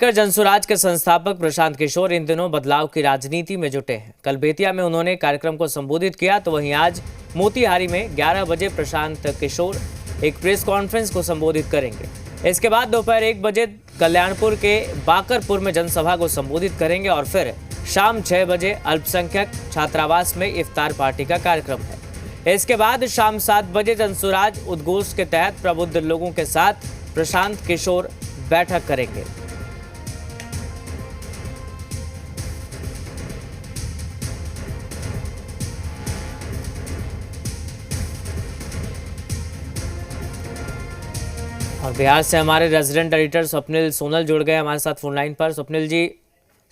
जनसुराज के संस्थापक प्रशांत किशोर इन दिनों बदलाव की राजनीति में जुटे हैं। कल बेतिया में उन्होंने कार्यक्रम को संबोधित किया, तो वहीं आज मोतिहारी में 11 बजे प्रशांत किशोर एक प्रेस कॉन्फ्रेंस को संबोधित करेंगे। इसके बाद दोपहर 1 बजे कल्याणपुर के बाकरपुर में जनसभा को संबोधित करेंगे और फिर शाम 6 बजे अल्पसंख्यक छात्रावास में इफ्तार पार्टी का कार्यक्रम है। इसके बाद शाम 7 बजे जनसुराज उद्घोष के तहत प्रबुद्ध लोगों के साथ प्रशांत किशोर बैठक करेंगे। और बिहार से हमारे रेजिडेंट एडिटर स्वप्निल सोनल जुड़ गए हमारे साथ फोन लाइन पर। स्वप्निल जी,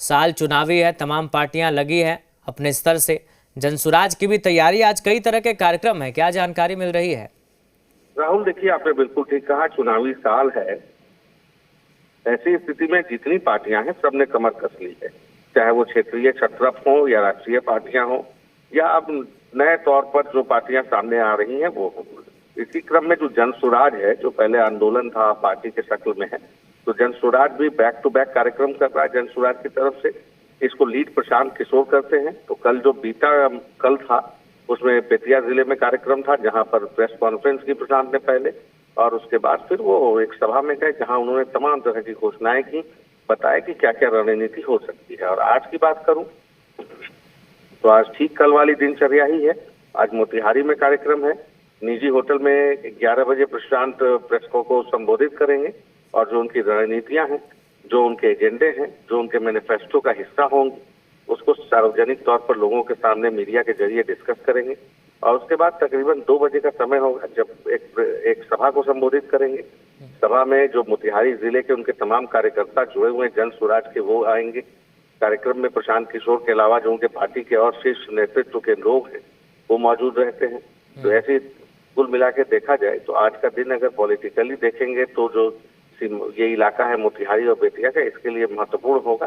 साल चुनावी है, तमाम पार्टियां लगी हैं अपने स्तर से, जनसुराज की भी तैयारी, आज कई तरह के कार्यक्रम है, क्या जानकारी मिल रही है? राहुल, देखिए, आपने बिल्कुल ठीक कहा, चुनावी साल है। ऐसी स्थिति में जितनी पार्टियां हैं सबने कमर कस ली है, चाहे वो क्षेत्रीय छत्रप हो या राष्ट्रीय पार्टियां हो या अब नए तौर पर जो पार्टियां सामने आ रही हैं वो हो। इसी क्रम में जो जनसुराज है, जो पहले आंदोलन था पार्टी के शक्ल में है, तो जनसुराज भी बैक टू बैक कार्यक्रम कर रहा है जनसुराज की तरफ से। इसको लीड प्रशांत किशोर करते हैं। तो कल जो बीता कल था उसमें बेतिया जिले में कार्यक्रम था, जहां पर प्रेस कॉन्फ्रेंस की प्रशांत ने पहले, और उसके बाद फिर वो एक सभा में गए जहां उन्होंने तमाम तरह की घोषणाएं की, बताया कि क्या क्या रणनीति हो सकती है। और आज की बात करूं तो आज ठीक कल वाली दिनचर्या ही है। आज मोतिहारी में कार्यक्रम है, निजी होटल में 11 बजे प्रशांत प्रेस को संबोधित करेंगे और जो उनकी रणनीतियां हैं, जो उनके एजेंडे हैं, जो उनके मैनिफेस्टो का हिस्सा होंगे, उसको सार्वजनिक तौर पर लोगों के सामने मीडिया के जरिए डिस्कस करेंगे। और उसके बाद तकरीबन 2 बजे का समय होगा जब एक सभा को संबोधित करेंगे। सभा में जो मोतिहारी जिले के उनके तमाम कार्यकर्ता जुड़े हुए जन सुराज के वो आएंगे। कार्यक्रम में प्रशांत किशोर के अलावा जो उनके पार्टी के और शीर्ष नेतृत्व के लोग हैं वो मौजूद रहते हैं। तो ऐसे कुल मिला के देखा जाए तो आज का दिन अगर पॉलिटिकली देखेंगे तो जो ये इलाका है मोतिहारी और बेतिया का, इसके लिए महत्वपूर्ण होगा,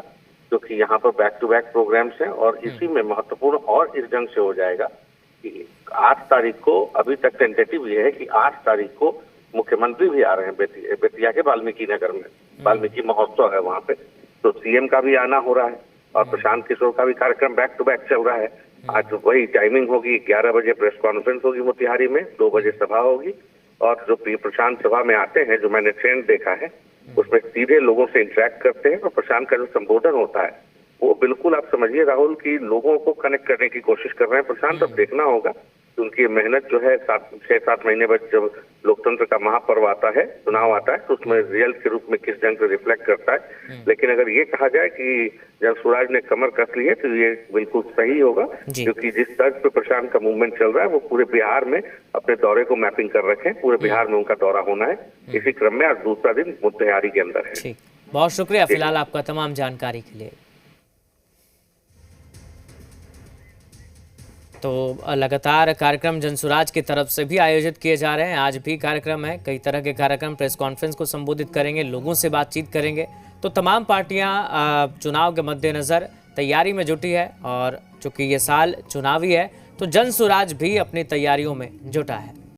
क्योंकि यहाँ पर बैक टू बैक प्रोग्राम्स हैं। और इसी में महत्वपूर्ण और इस ढंग से हो जाएगा कि 8 तारीख को, अभी तक टेंटेटिव ये है कि 8 तारीख को मुख्यमंत्री भी आ रहे हैं बेतिया के वाल्मीकि नगर में। वाल्मीकि महोत्सव है वहाँ पे, तो सीएम का भी आना हो रहा है और प्रशांत किशोर का भी कार्यक्रम बैक टू बैक चल रहा है। आज वही टाइमिंग होगी, 11 बजे प्रेस कॉन्फ्रेंस होगी मोतिहारी में, 2 बजे सभा होगी। और जो प्रशांत सभा में आते हैं, जो मैंने ट्रेंड देखा है, उसमें सीधे लोगों से इंटरेक्ट करते हैं और प्रशांत का जो संबोधन होता है वो बिल्कुल आप समझिए राहुल की लोगों को कनेक्ट करने की कोशिश कर रहे हैं प्रशांत। अब देखना होगा कि उनकी मेहनत जो है 6-7 महीने बाद जब लोकतंत्र का महापर्व आता है, चुनाव आता है, तो उसमें रिजल्ट के रूप में किस ढंग से रिफ्लेक्ट करता है। लेकिन अगर ये कहा जाए कि जनसुराज ने कमर कस ली है तो ये बिल्कुल सही होगा, क्योंकि जिस तर्ज पे प्रशांत का मूवमेंट चल रहा है वो पूरे बिहार में अपने दौरे को मैपिंग कर रखे हैं। पूरे बिहार में उनका दौरा होना है। इसी क्रम में आज दूसरा दिन मोतिहारी के अंदर है। बहुत शुक्रिया फिलहाल आपका तमाम जानकारी के लिए। तो लगातार कार्यक्रम जनसुराज की तरफ से भी आयोजित किए जा रहे हैं। आज भी कार्यक्रम है, कई तरह के कार्यक्रम, प्रेस कॉन्फ्रेंस को संबोधित करेंगे, लोगों से बातचीत करेंगे। तो तमाम पार्टियां चुनाव के मद्देनज़र तैयारी में जुटी है और चूंकि ये साल चुनावी है तो जनसुराज भी अपनी तैयारियों में जुटा है।